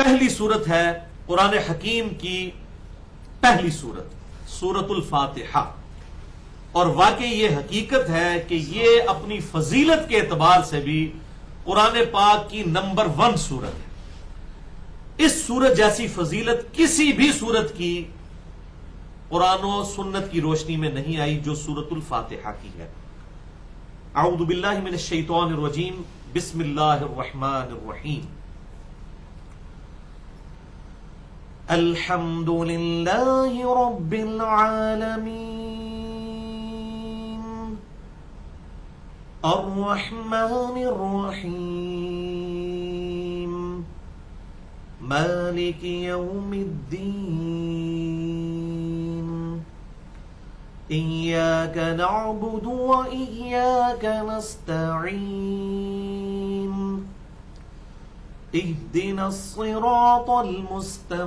پہلی صورت ہے قرآن حکیم کی پہلی صورت سورۃ الفاتحہ، اور واقعی یہ حقیقت ہے کہ یہ اپنی فضیلت کے اعتبار سے بھی قرآن پاک کی نمبر 1 صورت ہے۔ اس صورت جیسی فضیلت کسی بھی صورت کی قرآن و سنت کی روشنی میں نہیں آئی جو سورۃ الفاتحہ کی ہے۔ اعوذ باللہ من الشیطان الرجیم، بسم اللہ الرحمن الرحیم۔ الحمد للہ رب العالمین، الرحمن الرحیم، مالک یوم الدین، ایاک نعبد و ایاک نستعین، اهدنا الصراط المستقيم،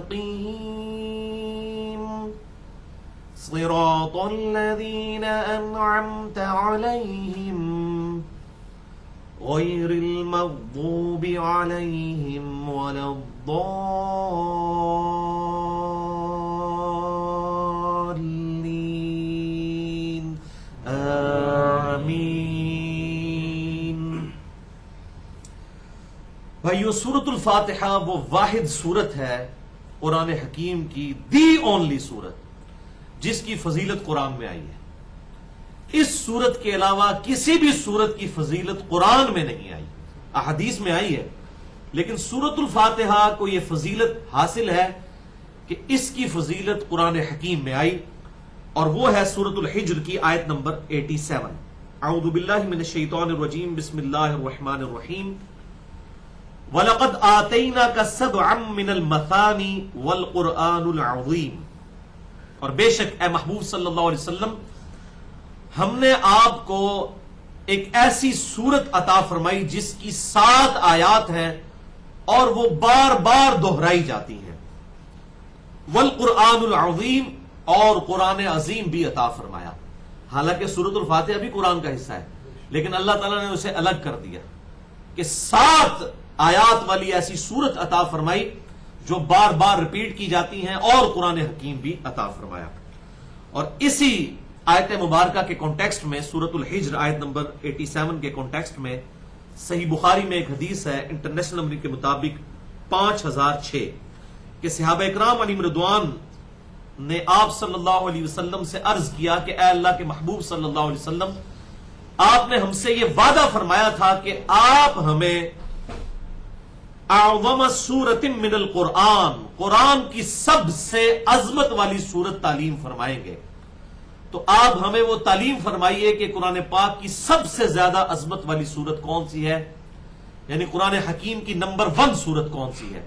صراط الذين أنعمت عليهم غير المغضوب عليهم ولا الضالين، آمين۔ بھائیو، سورۃ الفاتحہ وہ واحد صورت ہے قرآن حکیم کی، دی اونلی صورت جس کی فضیلت قرآن میں آئی ہے۔ اس صورت کے علاوہ کسی بھی صورت کی فضیلت قرآن میں نہیں آئی، احادیث میں آئی ہے، لیکن سورۃ الفاتحہ کو یہ فضیلت حاصل ہے کہ اس کی فضیلت قرآن حکیم میں آئی، اور وہ ہے سورۃ الحجر کی آیت نمبر 87۔ اعوذ باللہ من الشیطان الرجیم، بسم اللہ الرحمن الرحیم۔ وَلَقَدْ آتَيْنَاكَ سَبْعًا مِّنَ الْمَثَانِي وَالْقُرْآنُ الْعَظِيمِ، اور بے شک اے محبوب صلی اللہ علیہ وسلم، ہم نے آپ کو ایک ایسی سورت عطا فرمائی جس کی 7 آیات ہیں اور وہ بار بار دہرائی جاتی ہیں۔ وَالْقُرْآنُ الْعَظِيمِ، اور قرآن عظیم بھی عطا فرمایا۔ حالانکہ سورۃ الفاتحہ بھی قرآن کا حصہ ہے، لیکن اللہ تعالیٰ نے اسے الگ کر دیا کہ 7 آیات والی ایسی سورت عطا فرمائی جو بار بار ریپیٹ کی جاتی ہیں، اور قرآن حکیم بھی عطا فرمایا۔ اور اسی آیت مبارکہ کے کانٹیکسٹ میں سورۃ الحجر آیت نمبر 87 کے کانٹیکسٹ میں صحیح بخاری میں ایک حدیث ہے انٹرنیشنل نمبر کے مطابق 5006 کہ صحابہ اکرام علیہم رضوان نے آپ صلی اللہ علیہ وسلم سے عرض کیا کہ اے اللہ کے محبوب صلی اللہ علیہ وسلم، آپ نے ہم سے یہ وعدہ فرمایا تھا کہ آپ ہمیں اعظم سورۃ من القرآن، قرآن کی سب سے عظمت والی سورت تعلیم فرمائیں گے، تو آپ ہمیں وہ تعلیم فرمائیے کہ قرآن پاک کی سب سے زیادہ عظمت والی سورت کون سی ہے، یعنی قرآن حکیم کی نمبر 1 سورت کون سی ہے۔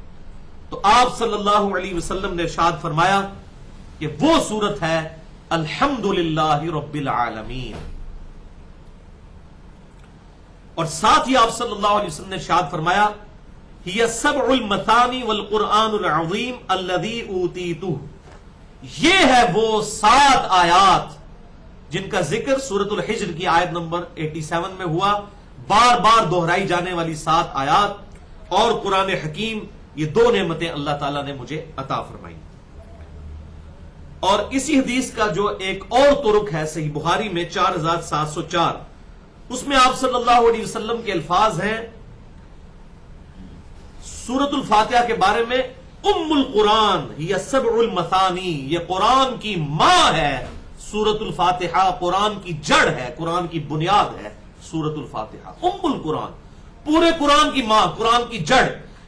تو آپ صلی اللہ علیہ وسلم نے ارشاد فرمایا کہ وہ سورت ہے الحمدللہ رب العالمین، اور ساتھ ہی آپ صلی اللہ علیہ وسلم نے ارشاد فرمایا ہی سبع المثانی والقرآن العظیم الذی اوتیتہ، یہ ہے وہ 7 آیات جن کا ذکر سورۃ الحجر کی آیت نمبر 87 میں ہوا، بار بار دہرائی جانے والی 7 آیات اور قرآن حکیم، یہ 2 نعمتیں اللہ تعالیٰ نے مجھے عطا فرمائی۔ اور اسی حدیث کا جو ایک اور طرق ہے صحیح بخاری میں 4704، اس میں آپ صلی اللہ علیہ وسلم کے الفاظ ہیں سورۃ الفاتحہ کے بارے میں، ام القرآن یہ سبع المثانی، یہ قرآن کی ماں ہے سورۃ الفاتحہ، قرآن کی جڑ ہے، قرآن کی بنیاد ہے سورۃ الفاتحہ۔ ام القرآن، پورے قرآن کی ماں، قرآن کی جڑ،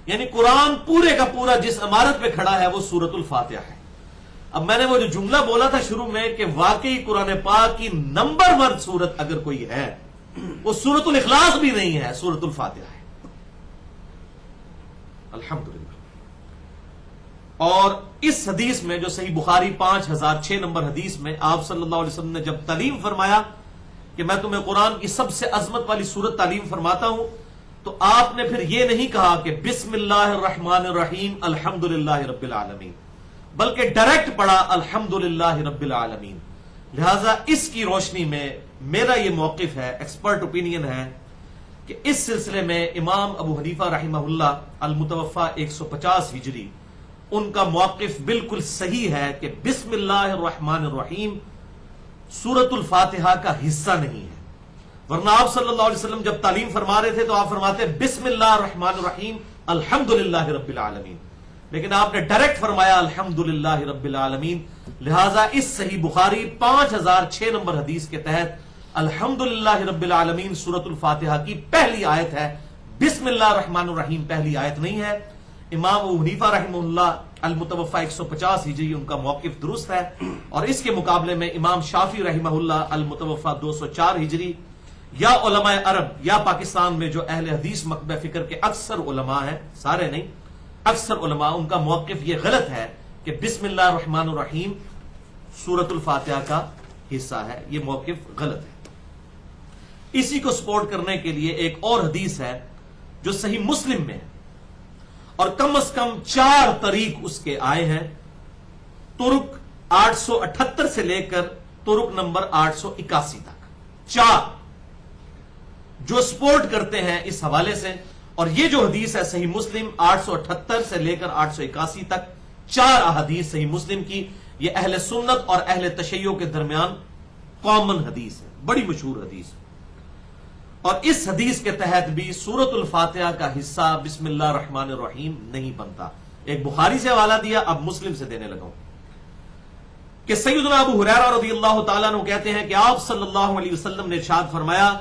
یعنی قرآن پورے کا پورا جس عمارت پہ کھڑا ہے وہ سورۃ الفاتحہ ہے۔ اب میں نے وہ جو جملہ بولا تھا شروع میں کہ واقعی قرآن پاک کی نمبر 1 سورت اگر کوئی ہے وہ سورۃ الاخلاص بھی نہیں ہے، سورۃ الفاتحہ ہے، الحمدللہ۔ اور اس حدیث میں جو صحیح بخاری 5006 نمبر حدیث میں آپ صلی اللہ علیہ وسلم نے جب تعلیم فرمایا کہ میں تمہیں قرآن کی سب سے عظمت والی سورت تعلیم فرماتا ہوں، تو آپ نے پھر یہ نہیں کہا کہ بسم اللہ الرحمن الرحیم الحمدللہ رب العالمین، بلکہ ڈائریکٹ پڑھا الحمدللہ رب العالمین۔ لہذا اس کی روشنی میں میرا یہ موقف ہے، ایکسپرٹ اوپینین ہے کہ اس سلسلے میں امام ابو حنیفہ رحمہ اللہ المتوفہ 150 ہجری ان کا موقف بالکل صحیح ہے کہ بسم اللہ الرحمن الرحیم سورۃ الفاتحہ کا حصہ نہیں ہے، ورنہ آپ صلی اللہ علیہ وسلم جب تعلیم فرما رہے تھے تو آپ فرماتے بسم اللہ الرحمن الرحیم الحمدللہ رب العالمین، لیکن آپ نے ڈائریکٹ فرمایا الحمدللہ رب العالمین، لہذا اس صحیح بخاری 5006 نمبر حدیث کے تحت الحمدللہ رب العالمین سورۃ الفاتحہ کی پہلی آیت ہے، بسم اللہ الرحمن الرحیم پہلی آیت نہیں ہے۔ امام ابو حنیفہ رحمہ اللہ المتوفہ 150 ہجری ان کا موقف درست ہے، اور اس کے مقابلے میں امام شافعی رحمہ اللہ المتوفہ 204 ہجری یا علماء عرب یا پاکستان میں جو اہل حدیث مکتبہ فکر کے اکثر علماء ہیں، سارے نہیں اکثر علماء، ان کا موقف یہ غلط ہے کہ بسم اللہ الرحمن الرحیم سورۃ الفاتحہ کا حصہ ہے، یہ موقف غلط ہے۔ اسی کو سپورٹ کرنے کے لیے ایک اور حدیث ہے جو صحیح مسلم میں ہے، اور کم از کم 4 طریق اس کے آئے ہیں، ترک 878 سے لے کر ترک نمبر 881 تک، 4 جو سپورٹ کرتے ہیں اس حوالے سے۔ اور یہ جو حدیث ہے صحیح مسلم 878 سے لے کر 881 تک 4 احادیث صحیح مسلم کی، یہ اہل سنت اور اہل تشیع کے درمیان کامن حدیث ہے، بڑی مشہور حدیث ہے، اور اس حدیث کے تحت بھی سورۃ الفاتحہ کا حصہ بسم اللہ الرحمن الرحیم نہیں بنتا۔ ایک بخاری سے حوالہ دیا، اب مسلم سے دینے لگا ہوں کہ سیدنا ابو ہریرہ رضی اللہ تعالیٰ عنہ کہتے ہیں کہ آپ صلی اللہ علیہ وسلم نے ارشاد فرمایا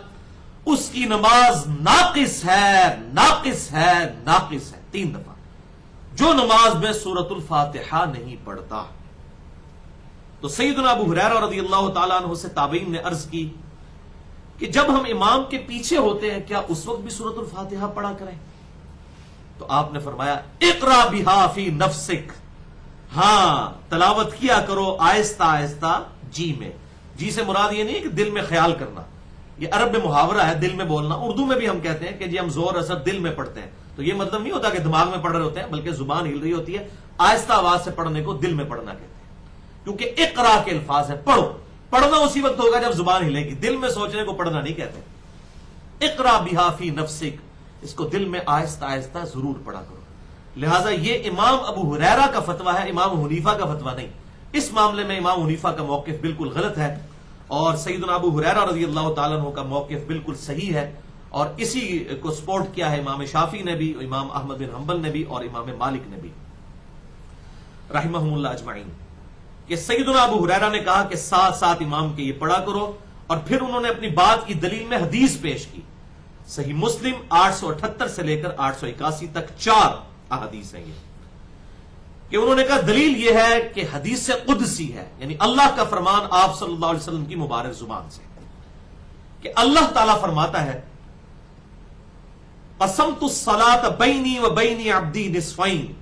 اس کی نماز ناقص ہے، ناقص ہے، ناقص ہے، 3 دفعہ، جو نماز میں سورۃ الفاتحہ نہیں پڑھتا۔ تو سیدنا ابو ہریرہ رضی اللہ تعالیٰ عنہ سے تابعین نے عرض کی کہ جب ہم امام کے پیچھے ہوتے ہیں کیا اس وقت بھی سورۃ الفاتحہ پڑھا کریں؟ تو آپ نے فرمایا اقرا بہا فی نفسک، ہاں تلاوت کیا کرو آہستہ آہستہ جی میں، جی سے مراد یہ نہیں کہ دل میں خیال کرنا، یہ عرب میں محاورہ ہے دل میں بولنا، اردو میں بھی ہم کہتے ہیں کہ جی ہم زور اثر دل میں پڑھتے ہیں، تو یہ مطلب نہیں ہوتا کہ دماغ میں پڑھ رہے ہوتے ہیں، بلکہ زبان ہل رہی ہوتی ہے، آہستہ آواز سے پڑھنے کو دل میں پڑھنا کہتے ہیں، کیونکہ اقرا کے الفاظ ہے، پڑھو، پڑھنا اسی وقت ہوگا جب زبان ہلے گی، دل میں سوچنے کو پڑھنا نہیں کہتے۔ اقرا بہا فی نفسک، اس کو دل میں آہستہ آہستہ ضرور پڑھا کرو۔ لہٰذا یہ امام ابو ہریرہ کا فتویٰ ہے، امام حنیفہ کا فتویٰ نہیں۔ اس معاملے میں امام حنیفہ کا موقف بالکل غلط ہے، اور سیدنا ابو ہریرہ رضی اللہ تعالیٰ عنہ کا موقف بالکل صحیح ہے، اور اسی کو سپورٹ کیا ہے امام شافعی نے بھی، امام احمد بن حنبل نے بھی، اور امام مالک نے بھی رحمہم اللہ اجمعین، کہ سیدنا ابو ہریرہ نے کہا کہ ساتھ ساتھ امام کے یہ پڑھا کرو، اور پھر انہوں نے اپنی بات کی دلیل میں حدیث پیش کی، صحیح مسلم 878 سے لے کر 881 تک 4 احادیث ہیں یہ، کہ انہوں نے کہا دلیل یہ ہے کہ حدیث قدسی ہے، یعنی اللہ کا فرمان آپ صلی اللہ علیہ وسلم کی مبارک زبان سے، کہ اللہ تعالیٰ فرماتا ہے قسمت الصلاۃ بینی و بین عبدی نصفین،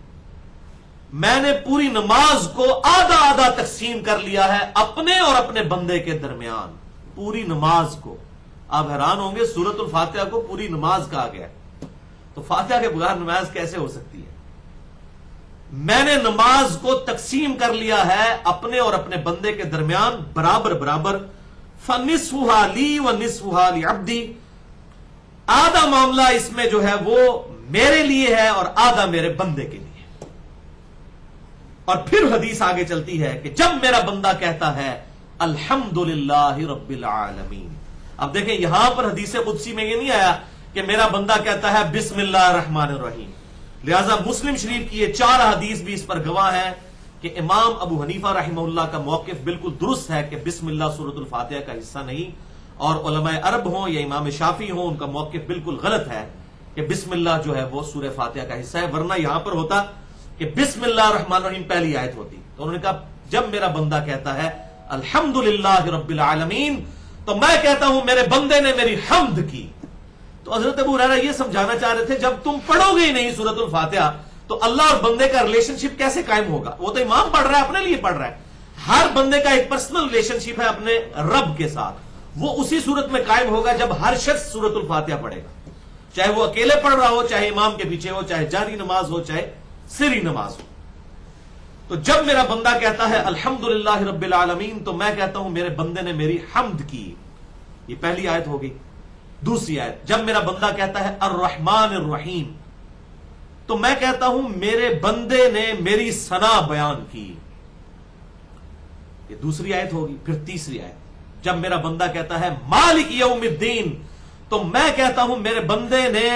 میں نے پوری نماز کو آدھا آدھا تقسیم کر لیا ہے اپنے اور اپنے بندے کے درمیان، پوری نماز کو۔ آپ حیران ہوں گے سورۃ الفاتحہ کو پوری نماز کہا گیا، تو فاتحہ کے بغیر نماز کیسے ہو سکتی ہے؟ میں نے نماز کو تقسیم کر لیا ہے اپنے اور اپنے بندے کے درمیان برابر برابر، فَنِصْفُهَا لِي وَنِصْفُهَا لِعَبْدِي، آدھا معاملہ اس میں جو ہے وہ میرے لیے ہے اور آدھا میرے بندے کے لیے۔ اور پھر حدیث آگے چلتی ہے کہ جب میرا بندہ کہتا ہے الحمدللہ رب العالمین، اب دیکھیں یہاں پر حدیث قدسی میں یہ نہیں آیا کہ میرا بندہ کہتا ہے بسم اللہ الرحمن الرحیم، لہذا مسلم شریف کی یہ 4 حدیث بھی اس پر گواہ ہے کہ امام ابو حنیفہ رحمہ اللہ کا موقف بالکل درست ہے کہ بسم اللہ سورۃ الفاتحہ کا حصہ نہیں، اور علماء عرب ہوں یا امام شافعی ہوں ان کا موقف بالکل غلط ہے کہ بسم اللہ جو ہے وہ سورہ فاتحہ کا حصہ ہے، ورنہ یہاں پر ہوتا کہ بسم اللہ الرحمن الرحیم پہلی آیت ہوتی، تو انہوں نے کہا جب میرا بندہ کہتا ہے الحمدللہ رب العالمین تو میں کہتا ہوں میرے بندے نے میری حمد کی۔ تو حضرت ابو ہریرہ یہ سمجھانا چاہ رہے تھے جب تم پڑھو گے ہی نہیں سورۃ الفاتحہ تو اللہ اور بندے کا ریلیشن شپ کیسے قائم ہوگا؟ وہ تو امام پڑھ رہا ہے، اپنے لیے پڑھ رہا ہے، ہر بندے کا ایک پرسنل ریلیشن شپ ہے اپنے رب کے ساتھ، وہ اسی صورت میں قائم ہوگا جب ہر شخص سورۃ الفاتحہ پڑھے گا، چاہے وہ اکیلے پڑھ رہا ہو، چاہے امام کے پیچھے ہو، چاہے جاری نماز ہو، چاہے سری نماز ہو۔ تو جب میرا بندہ کہتا ہے الحمدللہ رب العالمین تو میں کہتا ہوں میرے بندے نے میری حمد کی، یہ پہلی آیت ہوگی۔ دوسری آیت جب میرا بندہ کہتا ہے الرحمن الرحیم تو میں کہتا ہوں میرے بندے نے میری ثنا بیان کی. یہ دوسری آیت ہوگی. پھر تیسری آیت جب میرا بندہ کہتا ہے مالک یوم الدین تو میں کہتا ہوں میرے بندے نے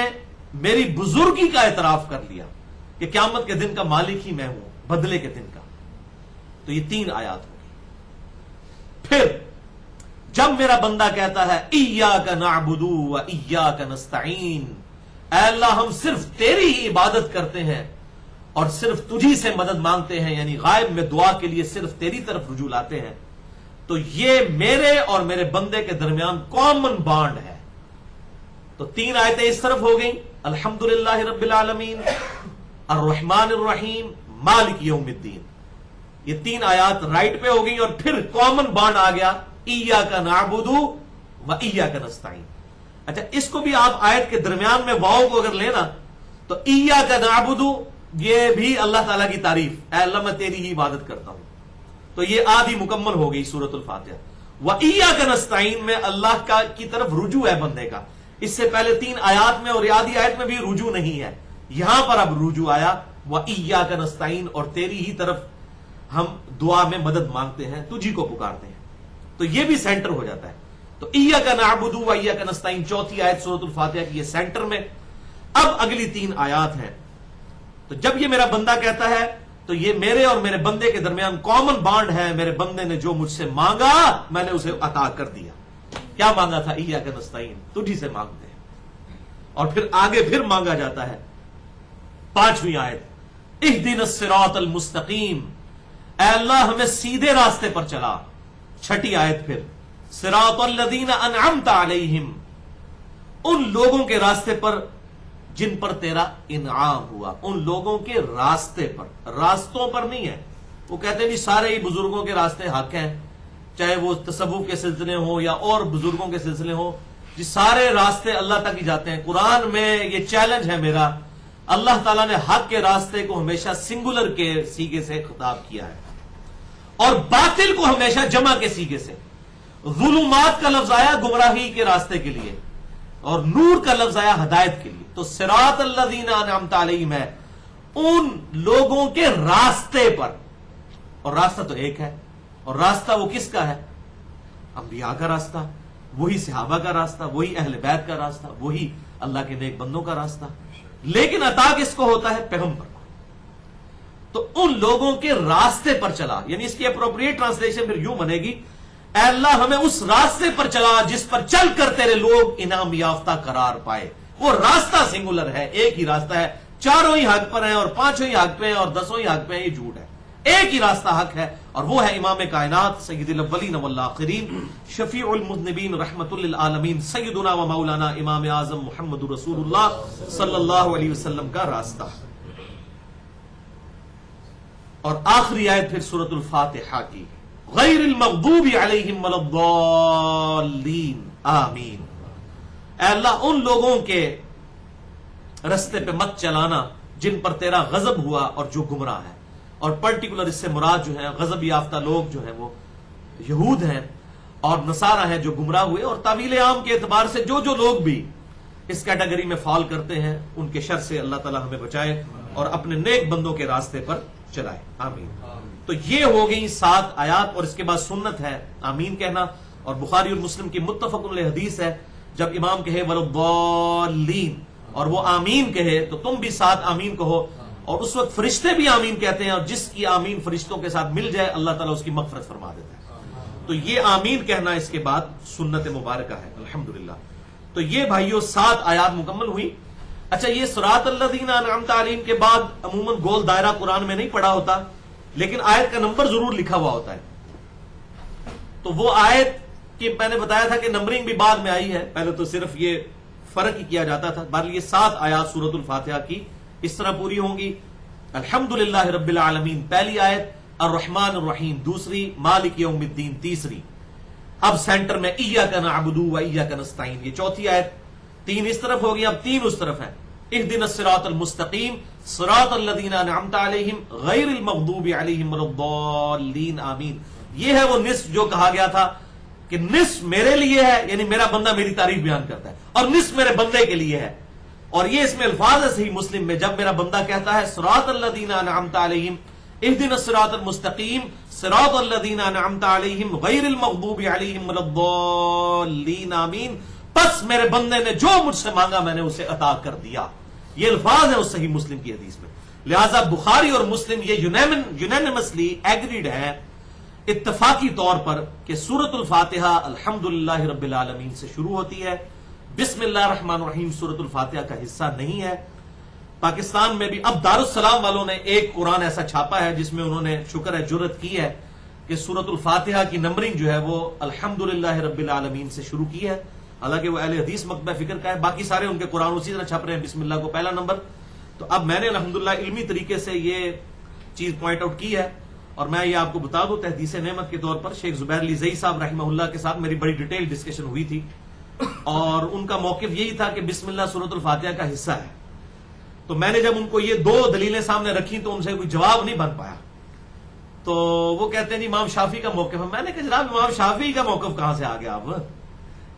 میری بزرگی کا اعتراف کر لیا کہ قیامت کے دن کا مالک ہی میں ہوں, بدلے کے دن کا. تو یہ 3 آیات ہوگی. پھر جب میرا بندہ کہتا ہے ایاک نعبد و ایاک نستعین, اے اللہ ہم صرف تیری ہی عبادت کرتے ہیں اور صرف تجھی سے مدد مانگتے ہیں, یعنی غائب میں دعا کے لیے صرف تیری طرف رجوع لاتے ہیں, تو یہ میرے اور میرے بندے کے درمیان کامن بانڈ ہے. تو 3 آیتیں اس طرف ہو گئیں, الحمدللہ رب العالمین, الرحمن الرحیم, مالک یوم الدین. یہ 3 آیات رائٹ پہ ہو گئی اور پھر کامن بانڈ آ گیا ایاک نعبد و ایاک نستعین. اچھا اس کو بھی آپ آیت کے درمیان میں واو کو اگر لینا تو ایاک نعبد یہ بھی اللہ تعالیٰ کی تعریف, اے اللہ میں تیری ہی عبادت کرتا ہوں. تو یہ آدھی مکمل ہو گئی سورۃ الفاتحہ. وَإِيَّاكَ نَسْتَعِينُ میں اللہ کی طرف رجوع ہے بندے کا. اس سے پہلے 3 آیات میں اور آدھی آیت میں بھی رجوع نہیں ہے, یہاں پر اب رجوع آیا وَإِيَّاكَ نَسْتَعِينُ اور تیری ہی طرف ہم دعا میں مدد مانگتے ہیں, تجھی کو پکارتے ہیں. تو یہ بھی سینٹر ہو جاتا ہے. تو ایاک نعبد و ایاک نستعین 4تھی آیت سورۃ الفاتحہ کی یہ سینٹر میں. اب اگلی 3 آیات ہیں. تو جب یہ میرا بندہ کہتا ہے تو یہ میرے اور میرے بندے کے درمیان کامن بانڈ ہے. میرے بندے نے جو مجھ سے مانگا میں نے اسے عطا کر دیا. کیا مانگا تھا؟ ایاک نستعین, تجھی سے مانگتے ہیں. اور پھر آگے پھر مانگا جاتا ہے 5ویں آیت اہدنا الصراط المستقیم, اے اللہ ہمیں سیدھے راستے پر چلا. 6ٹھی آیت پھر صراط الذین انعمت علیہم, ان لوگوں کے راستے پر جن پر تیرا انعام ہوا. ان لوگوں کے راستے پر, راستوں پر نہیں ہے. وہ کہتے نہیں سارے ہی بزرگوں کے راستے حق ہیں, چاہے وہ تصوف کے سلسلے ہوں یا اور بزرگوں کے سلسلے ہوں, جی سارے راستے اللہ تک ہی جاتے ہیں. قرآن میں یہ چیلنج ہے میرا, اللہ تعالیٰ نے حق کے راستے کو ہمیشہ سنگولر کے سیغے سے خطاب کیا ہے اور باطل کو ہمیشہ جمع کے سیغے سے. ظلمات کا لفظ آیا گمراہی کے راستے کے لیے اور نور کا لفظ آیا ہدایت کے لیے. تو صراط الذین انعمت علیہم ہے ان لوگوں کے راستے پر, اور راستہ تو ایک ہے. اور راستہ وہ کس کا ہے؟ انبیاء کا راستہ, وہی صحابہ کا راستہ, وہی اہل بیت کا راستہ, وہی اللہ کے نیک بندوں کا راستہ. لیکن عطا کس کو ہوتا ہے؟ پیغمبر کو. تو ان لوگوں کے راستے پر چلا, یعنی اس کی اپروپریٹ ٹرانسلیشن پھر یوں بنے گی اے اللہ ہمیں اس راستے پر چلا جس پر چل کر تیرے لوگ انعام یافتہ قرار پائے. وہ راستہ سنگولر ہے, ایک ہی راستہ ہے. 4 ہی حق پر ہیں اور 5 ہی حق پہ ہیں اور 10 ہی حق پہ ہیں, یہ جھوٹ ہے. ایک ہی راستہ حق ہے اور وہ ہے امام کائنات سید الاولین والآخرین شفیع المذنبین رحمت للعالمین سیدنا و مولانا امام اعظم محمد رسول اللہ صلی اللہ علیہ وسلم کا راستہ. اور آخری آیت پھر سورۃ الفاتحہ کی غیر المغضوب علیہم ولا الضالین آمین. اے اللہ ان لوگوں کے رستے پہ مت چلانا جن پر تیرا غضب ہوا اور جو گمراہ ہے. اور پرٹیکولر اس سے مراد جو ہے غضب یافتہ لوگ جو ہیں وہ یہود ہیں اور نصارہ ہیں جو گمراہ ہوئے. اور تعویل عام کے اعتبار سے جو لوگ بھی اس کیٹیگری میں فال کرتے ہیں ان کے شر سے اللہ تعالی ہمیں بچائے اور اپنے نیک بندوں کے راستے پر چلائے. آمین. تو یہ ہو گئی 7 آیات اور اس کے بعد سنت ہے آمین کہنا. اور بخاری اور مسلم کی متفق علیہ حدیث ہے جب امام کہے وَلَضَّالِّينَ اور وہ آمین کہے تو تم بھی ساتھ آمین کہو. اور اس وقت فرشتے بھی آمین کہتے ہیں اور جس کی آمین فرشتوں کے ساتھ مل جائے اللہ تعالیٰ اس کی مغفرت فرما دیتا ہے. تو یہ آمین کہنا اس کے بعد سنت مبارکہ ہے الحمدللہ. تو یہ بھائیوں 7 آیات مکمل ہوئی. اچھا یہ صراط الذین انعمت علیہم کے بعد عموماً گول دائرہ قرآن میں نہیں پڑھا ہوتا لیکن آیت کا نمبر ضرور لکھا ہوا ہوتا ہے. تو وہ آیت کہ میں نے بتایا تھا کہ نمبرنگ بھی بعد میں آئی ہے, پہلے تو صرف یہ فرق ہی کیا جاتا تھا. بہرحال یہ 7 آیات سورۃ الفاتحہ کی اس طرح پوری ہوں گی. الحمدللہ رب العالمین پہلی آیت, الرحمن الرحیم دوسری, مالک یوم الدین تیسری. اب سینٹر میں ایاک نعبد و ایاک نستعین یہ 4تھی آیت. 3 اس طرف ہوگی, اب 3 اس طرف ہے. اہدنا الصراط المستقیم صراط الذین انعمت علیہم غیر المغضوب علیہم ولا الضالین آمین. یہ ہے وہ نصف جو کہا گیا تھا کہ نصف میرے لیے ہے، یعنی میرا بندہ میری تعریف بیان کرتا ہے، اور نصف میرے بندے کے لیے ہے. اور یہ اس میں الفاظ ہے صحیح مسلم میں، جب میرا بندہ کہتا ہے صراط الذین انعمت علیہم اہدنا الصراط المستقیم صراط الذین انعمت علیہم غیر المغضوب علیہم ولا الضالین آمین، پس میرے بندے نے جو مجھ سے مانگا میں نے اسے عطا کر دیا. یہ الفاظ ہیں اس صحیح مسلم کی حدیث میں. لہذا بخاری اور مسلم یہ یونینمسلی ایگریڈ ہے اتفاقی طور پر کہ سورۃ الفاتحہ الحمدللہ رب العالمین سے شروع ہوتی ہے. بسم اللہ الرحمن الرحیم سورۃ الفاتحہ کا حصہ نہیں ہے. پاکستان میں بھی اب دارالسلام والوں نے ایک قرآن ایسا چھاپا ہے جس میں انہوں نے شکر ہے جرت کی ہے کہ سورۃ الفاتحہ کی نمبرنگ جو ہے وہ الحمدللہ رب العالمین سے شروع کی ہے. حالانکہ وہ اہل حدیث مکتبہ فکر کا ہے، باقی سارے ان کے قرآن اسی طرح چھپ رہے ہیں بسم اللہ کو پہلا نمبر. تو اب میں نے الحمدللہ علمی طریقے سے یہ چیز پوائنٹ آؤٹ کی ہے، اور میں یہ آپ کو بتا دوں تحدیث نعمت کے طور پر شیخ زبیر علی زئی صاحب رحمہ اللہ کے ساتھ میری بڑی ڈیٹیل ڈسکشن ہوئی تھی، اور ان کا موقف یہی تھا کہ بسم اللہ سورۃ الفاتحہ کا حصہ ہے. تو میں نے جب ان کو یہ دو دلیلیں سامنے رکھی تو ان سے کوئی جواب نہیں بن پایا. تو وہ کہتے ہیں جی امام شافعی کا موقف ہے. میں نے کہا جناب امام شافعی کا موقف کہاں سے آ گیا؟ اب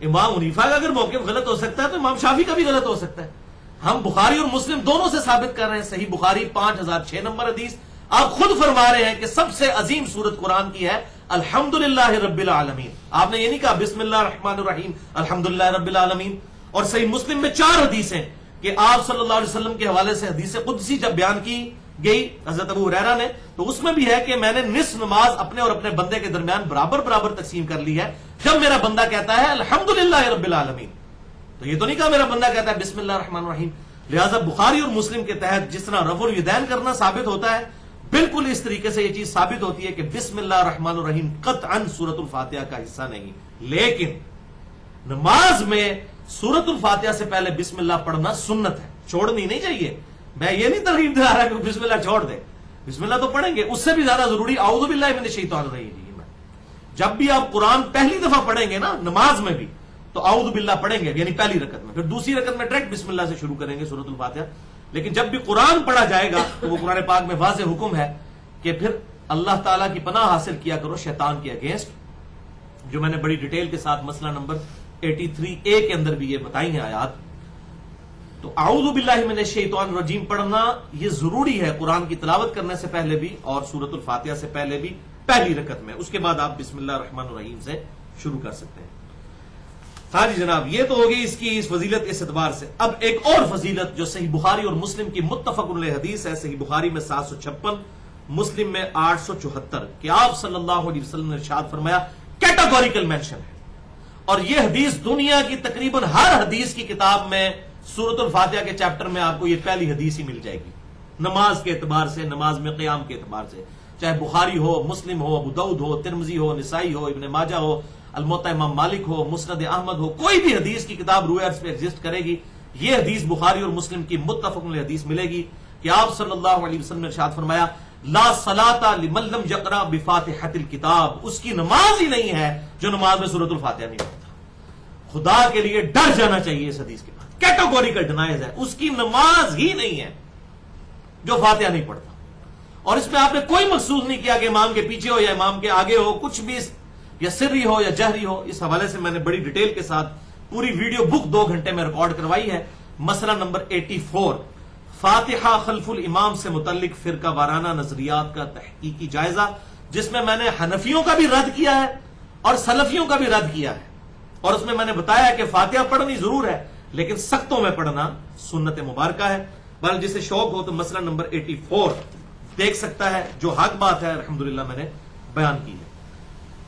امام حنیفہ کا اگر موقف غلط ہو سکتا ہے تو امام شافعی کا بھی غلط ہو سکتا ہے. ہم بخاری اور مسلم دونوں سے ثابت کر رہے ہیں. صحیح بخاری 5006 نمبر حدیث، آپ خود فرما رہے ہیں کہ سب سے عظیم سورت قرآن کی ہے الحمدللہ رب العالمین. آپ نے یہ نہیں کہا بسم اللہ الرحمن الرحیم الحمدللہ رب العالمین. اور صحیح مسلم میں 4 حدیثیں کہ آپ صلی اللہ علیہ وسلم کے حوالے سے حدیث قدسی جب بیان کی گئی حضرت ابو ہریرہ نے، تو اس میں بھی ہے کہ میں نے نصف نماز اپنے اور اپنے بندے کے درمیان برابر برابر تقسیم کر لی ہے جب میرا بندہ کہتا ہے الحمدللہ رب العالمین. تو یہ تو نہیں کہا میرا بندہ کہتا ہے بسم اللہ الرحمن الرحیم. لہذا بخاری اور مسلم کے تحت جس طرح رفع الیدین کرنا ثابت ہوتا ہے، بالکل اس طریقے سے یہ چیز ثابت ہوتی ہے کہ بسم اللہ الرحمن الرحیم قطعا سورۃ الفاتحہ کا حصہ نہیں. لیکن نماز میں سورۃ الفاتحہ سے پہلے بسم اللہ پڑھنا سنت ہے، چھوڑنی نہیں چاہیے. میں یہ نہیں ترغیب دلا رہا کہ بسم اللہ چھوڑ دے، بسم اللہ تو پڑھیں گے. اس سے بھی زیادہ ضروری اعوذ باللہ من الشیطان الرجیم. جب بھی آپ قرآن پہلی دفعہ پڑھیں گے نا نماز میں بھی تو اعوذ باللہ پڑھیں گے، یعنی پہلی رکعت میں. پھر دوسری رکعت میں ڈائریکٹ بسم اللہ سے شروع کریں گے سورۃ الفاتحہ. لیکن جب بھی قرآن پڑھا جائے گا تو وہ قرآن پاک میں واضح حکم ہے کہ پھر اللہ تعالیٰ کی پناہ حاصل کیا کرو شیطان کے اگینسٹ، جو میں نے بڑی ڈیٹیل کے ساتھ مسئلہ نمبر 83A کے اندر بھی یہ بتائی ہیں آیات. تو اعوذ باللہ من الشیطان الرجیم پڑھنا یہ ضروری ہے قرآن کی تلاوت کرنے سے پہلے بھی اور سورۃ الفاتحہ سے پہلے بھی پہلی رکعت میں. اس کے بعد آپ بسم اللہ الرحمن الرحیم سے شروع کر سکتے ہیں. ہاں جی جناب، یہ تو ہوگی اس کی فضیلت اس اعتبار سے. اب ایک اور فضیلت جو صحیح بخاری اور مسلم کی متفق علیہ حدیث ہے، صحیح بخاری میں 756 مسلم میں 874، کہ آپ صلی اللہ علیہ وسلم نے ارشاد فرمایا، کیٹاگوریکل مینشن ہے، اور یہ حدیث دنیا کی تقریباً ہر حدیث کی کتاب میں سورۃ الفاتحہ کے چیپٹر میں آپ کو یہ پہلی حدیث ہی مل جائے گی نماز کے اعتبار سے، نماز میں قیام کے اعتبار سے. چاہے بخاری ہو، مسلم ہو، ابو داؤد ہو، ترمذی ہو، نسائی ہو، ابن ماجہ ہو، الموطا امام مالک ہو، مسند احمد ہو، کوئی بھی حدیث کی کتاب روئے عرض پہ ایگزسٹ کرے گی، یہ حدیث بخاری اور مسلم کی متفق علیہ حدیث ملے گی کہ آپ صلی اللہ علیہ وسلم نے ارشاد فرمایا، لا صلاۃ لمن لم یقرأ بفاتحۃ الکتاب، اس کی نماز ہی نہیں ہے جو نماز میں سورۃ الفاتحہ نہیں پڑھتا. خدا کے لیے ڈر جانا چاہیے اس حدیث کے بعد. کیٹاگوریکل ڈینائز ہے، اس کی نماز ہی نہیں ہے جو فاتحہ نہیں پڑھتا. اور اس میں آپ نے کوئی مخصوص نہیں کیا کہ امام کے پیچھے ہو یا امام کے آگے ہو، کچھ بھی یا سری ہو یا جہری ہو. اس حوالے سے میں نے بڑی ڈیٹیل کے ساتھ پوری ویڈیو بک 2 گھنٹے میں ریکارڈ کروائی ہے. مسئلہ نمبر 84، فاتحہ خلف الامام سے متعلق فرقہ وارانہ نظریات کا تحقیقی جائزہ، جس میں نے حنفیوں کا بھی رد کیا ہے اور سلفیوں کا بھی رد کیا ہے. اور اس میں نے بتایا کہ فاتحہ پڑھنی ضرور ہے لیکن سختوں میں پڑھنا سنت مبارکہ ہے. بہرحال جسے شوق ہو تو مسئلہ نمبر 84 دیکھ سکتا ہے، جو حق بات ہے الحمدللہ میں نے بیان کی ہے.